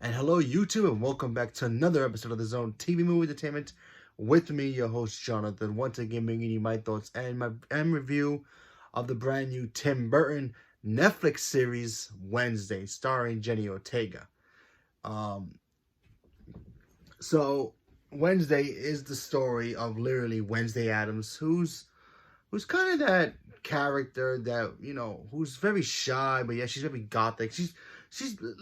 And hello, YouTube, and welcome back to another episode of the Zone TV Movie Entertainment with me, your host Jonathan. Once again, bringing you my thoughts and my review of the brand new Tim Burton Netflix series Wednesday, starring Jenny Ortega. Um, so Wednesday is the story of literally Wednesday Addams, who's kind of that character that who's very shy, but yeah, she's very gothic. She's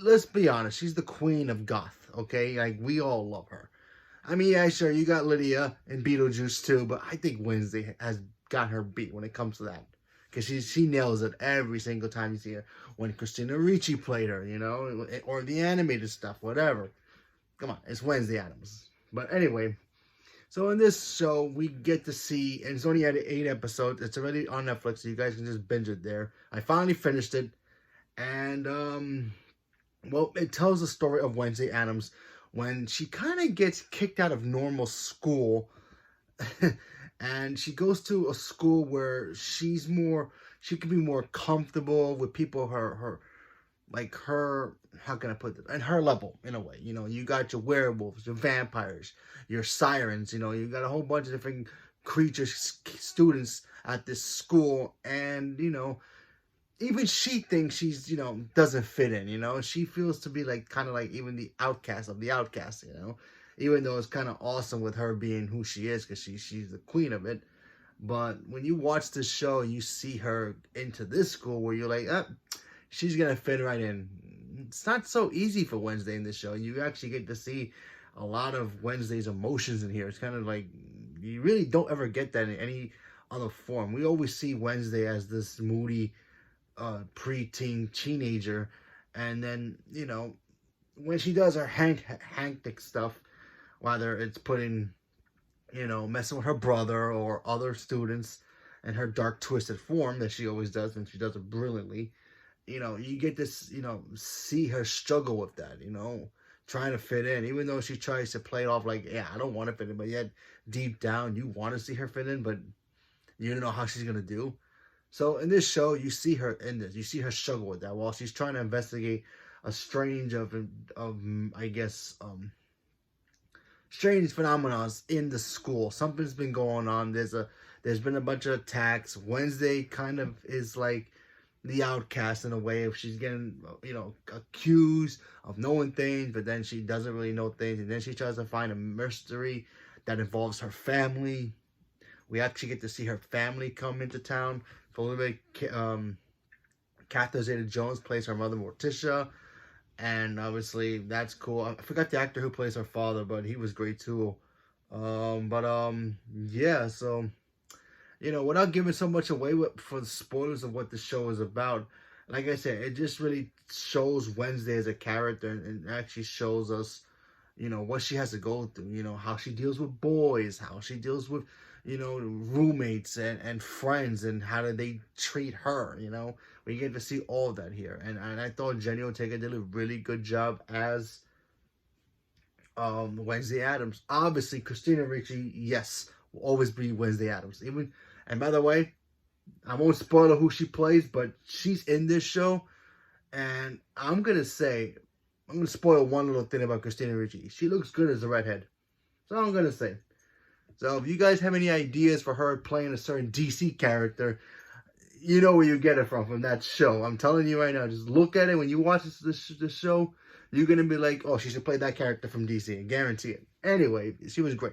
let's be honest, she's the queen of goth. Okay, like we all love her. I mean, yeah, sure, you got Lydia and Beetlejuice too, but I think Wednesday has got her beat when it comes to that. Because she nails it every single time you see her. When Christina Ricci played her, or the animated stuff, whatever. Come on, it's Wednesday Addams. But anyway, so in this show, we get to see, and it's only had 8 episodes. It's already on Netflix, so you guys can just binge it there. I finally finished it, and well, it tells the story of Wednesday Addams when she kind of gets kicked out of normal school, and she goes to a school where she can be more comfortable with people her, how can I put it, and her level, in a way. You got your werewolves, your vampires, your sirens. You got a whole bunch of different creatures, students at this school, and even she thinks she's doesn't fit in. She feels to be like kind of like even the outcast of the outcast. Even though it's kind of awesome with her being who she is, because she's the queen of it. But when you watch this show and you see her into this school where you're like, she's gonna fit right in. It's not so easy for Wednesday in this show. You actually get to see a lot of Wednesday's emotions in here. It's kind of like you really don't ever get that in any other form. We always see Wednesday as this moody preteen teenager, and then when she does her hectic stuff, whether it's messing with her brother or other students, and her dark twisted form that she always does, and she does it brilliantly. You get this, see her struggle with that, trying to fit in, even though she tries to play it off like, yeah, I don't want to fit in, but yet deep down you want to see her fit in, but you don't know how she's gonna do. So in this show, you see her in this. You see her struggle with that while she's trying to investigate a strange I guess strange phenomena in the school. Something's been going on. There's been a bunch of attacks. Wednesday kind of is like the outcast in a way. If she's getting accused of knowing things, but then she doesn't really know things, and then she tries to find a mystery that involves her family. We actually get to see her family come into town for a little bit. Catherine Zeta-Jones plays her mother, Morticia, and obviously that's cool. I forgot the actor who plays her father, but he was great too. Yeah, so without giving so much away for the spoilers of what the show is about, like I said, it just really shows Wednesday as a character, and actually shows us, what she has to go through, how she deals with boys, how she deals with, roommates and friends, and how do they treat her, we get to see all of that here. And I thought Jenny Ortega did a really good job as Wednesday Addams. Obviously, Christina Ricci, yes, will always be Wednesday Addams. And by the way, I won't spoil who she plays, but she's in this show, and I'm gonna spoil one little thing about Christina Ricci. She looks good as a redhead. That's all I'm gonna say. So if you guys have any ideas for her playing a certain DC character, you know where you get it from that show. I'm telling you right now, just look at it. When you watch this show, you're going to be like, oh, she should play that character from DC. I guarantee it. Anyway, she was great.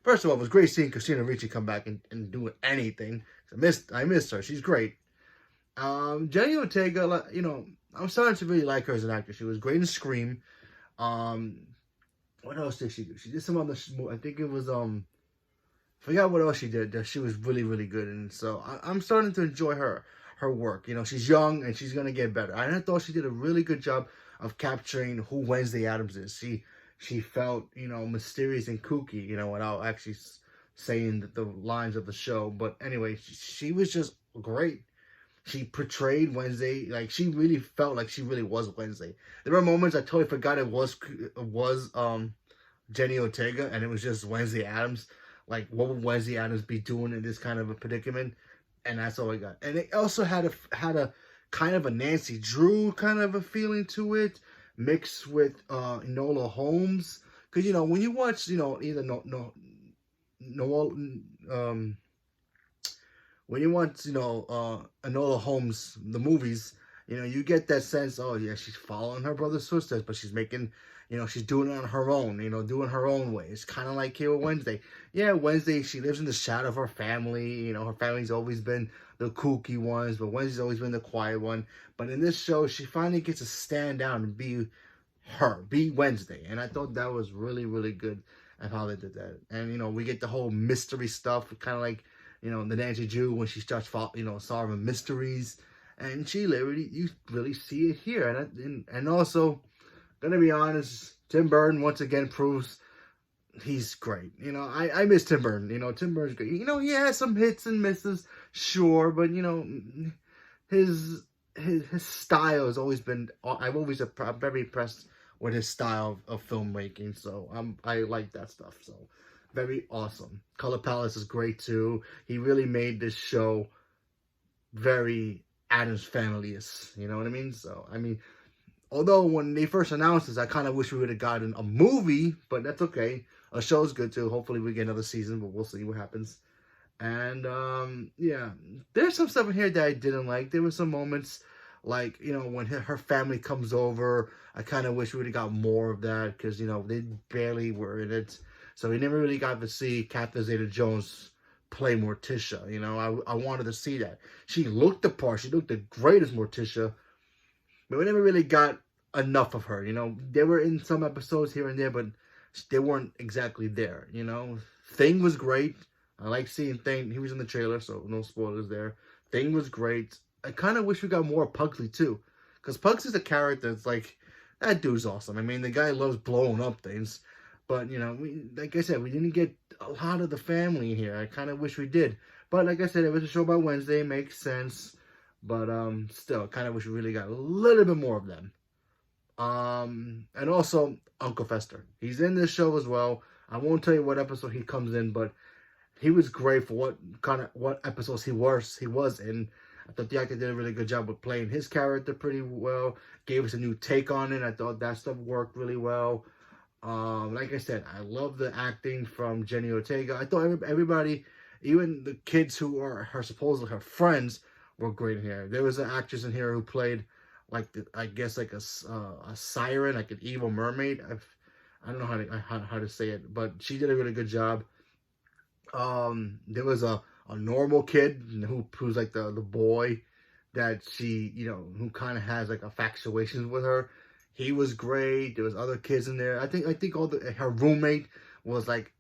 First of all, it was great seeing Christina Ricci come back and do anything. I missed her. She's great. Jenny Ortega, I'm starting to really like her as an actress. She was great in Scream. What else did she do? She did some other, I think it was, forgot what else she did that she was really, really good in. So I'm starting to enjoy her work. She's young and she's going to get better. And I thought she did a really good job of capturing who Wednesday Addams is. She felt, mysterious and kooky, without actually saying the lines of the show. But anyway, she was just great. She portrayed Wednesday like she really felt like she really was Wednesday. There were moments I totally forgot it was Jenny Ortega and it was just Wednesday Addams. Like, what would Wednesday Addams be doing in this kind of a predicament? And that's all I got. And it also had a kind of a Nancy Drew kind of a feeling to it, mixed with Enola Holmes. Because, you know, when you watch, you know, either no, um, when you watch, you know, Enola Holmes, the movies, you know, you get that sense, oh, yeah, she's following her brother's footsteps, but she's making, you know, she's doing it on her own, you know, doing her own way. It's kind of like here with Wednesday. Yeah, Wednesday, she lives in the shadow of her family. You know, her family's always been the kooky ones, but Wednesday's always been the quiet one. But in this show, she finally gets to stand down and be her, be Wednesday. And I thought that was really, really good at how they did that. And, you know, we get the whole mystery stuff, kind of like, you know, the Nancy Drew when she starts, you know, solving mysteries. And she literally, you really see it here. And also, gonna be honest, Tim Burton once again proves he's great. You know, I miss Tim Burton. You know, Tim Burton's great. You know, he has some hits and misses, sure, but you know, his style has always been. I'm very impressed with his style of filmmaking. So I like that stuff. So very awesome. Color Palace is great too. He really made this show very Addams Family-ish. You know what I mean? So I mean, although when they first announced this, I kind of wish we would have gotten a movie, but that's okay. A show's good too. Hopefully we get another season, but we'll see what happens. And yeah, there's some stuff in here that I didn't like. There were some moments like, you know, when her family comes over, I kind of wish we would have got more of that because, you know, they barely were in it. So we never really got to see Catherine Zeta-Jones play Morticia. You know, I wanted to see that. She looked the part. She looked the great as Morticia. But we never really got enough of her, you know. They were in some episodes here and there, but they weren't exactly there, you know. Thing was great. I like seeing Thing. He was in the trailer, so no spoilers there. Thing was great. I kind of wish we got more Pugsley, too. Because Pugsley's a character that's like, that dude's awesome. I mean, the guy loves blowing up things. But, you know, like I said, we didn't get a lot of the family in here. I kind of wish we did. But like I said, it was a show by Wednesday. It makes sense. But still, kind of wish we really got a little bit more of them. And also Uncle Fester. He's in this show as well. I won't tell you what episode he comes in, but he was great for what episodes he was in. I thought the actor did a really good job with playing his character pretty well. Gave us a new take on it. I thought that stuff worked really well. Like I said, I love the acting from Jenny Ortega. I thought everybody, even the kids who are supposedly her friends, were great in here. There was an actress in here who played like I guess like a siren, like an evil mermaid. I don't know how to say it, but she did a really good job. There was a normal kid who's like the boy that she, you know, who kind of has like infatuations with her. He was great. There was other kids in there. I think all her roommate was like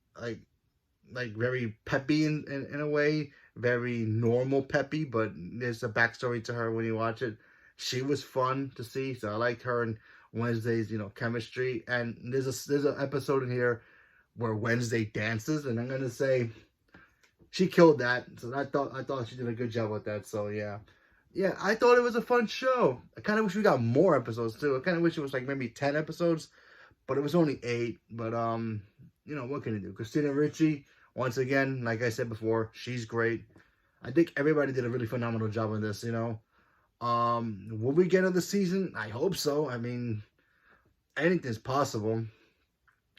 very peppy in a way, very normal peppy, but there's a backstory to her when you watch it. She was fun to see, so I liked her and Wednesday's, you know, chemistry. And there's an episode in here where Wednesday dances, and I'm gonna say she killed that. So I thought she did a good job with that. So yeah. Yeah, I thought it was a fun show. I kind of wish we got more episodes too. I kind of wish it was like maybe 10 episodes, but it was only 8. But you know, what can you do? Christina Ricci, once again, like I said before, she's great. I think everybody did a really phenomenal job on this, you know. Will we get another season? I hope so. I mean, anything's possible.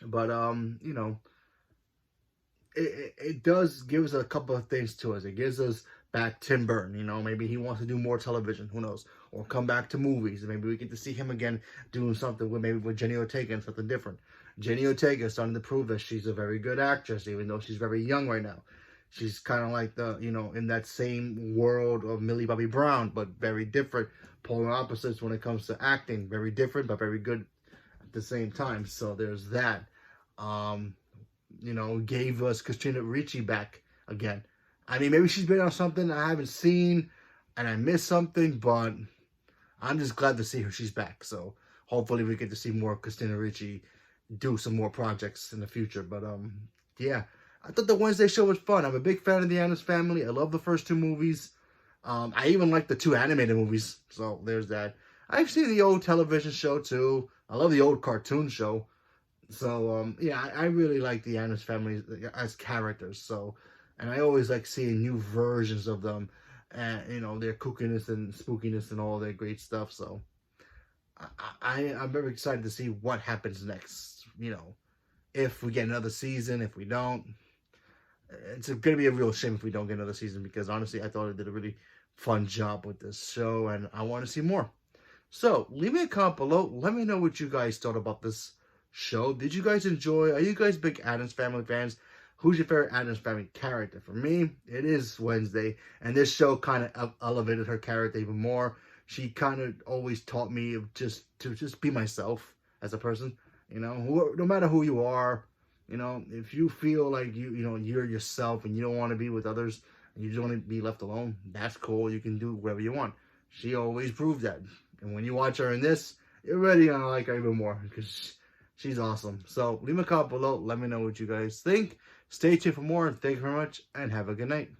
But you know, it does give us a couple of things to us. It gives us back Tim Burton, you know, maybe he wants to do more television, who knows, or come back to movies. Maybe we get to see him again doing something with Jenny Ortega and something different. Jenny Ortega is starting to prove that she's a very good actress, even though she's very young right now. She's kind of like you know, in that same world of Millie Bobby Brown, but very different, polar opposites when it comes to acting. Very different, but very good at the same time. So there's that. You know, gave us Christina Ricci back again. I mean, maybe she's been on something I haven't seen and I missed something, but I'm just glad to see her. She's back. So hopefully we get to see more Christina Ricci do some more projects in the future. But yeah, I thought the Wednesday show was fun. I'm a big fan of the Addams Family. I love the first 2 movies. I even like the 2 animated movies. So there's that. I've seen the old television show too. I love the old cartoon show. So, yeah, I really like the Addams Family as characters. So, and I always like seeing new versions of them. And, you know, their kookiness and spookiness and all their great stuff. So, I'm very excited to see what happens next. You know, if we get another season, if we don't, it's going to be a real shame if we don't get another season, because honestly, I thought it did a really fun job with this show, and I want to see more. So leave me a comment below. Let me know what you guys thought about this show. Did you guys enjoy? Are you guys big Addams Family fans? Who's your favorite Addams Family character? For me, it is Wednesday, and this show kind of elevated her character even more. She kind of always taught me to just be myself as a person. You know, no matter who you are, you know, if you feel like you're yourself and you don't want to be with others and you just want to be left alone, that's cool. You can do whatever you want. She always proved that. And when you watch her in this, you're really gonna like her even more because she's awesome. So leave me a comment below. Let me know what you guys think. Stay tuned for more. Thank you very much and have a good night.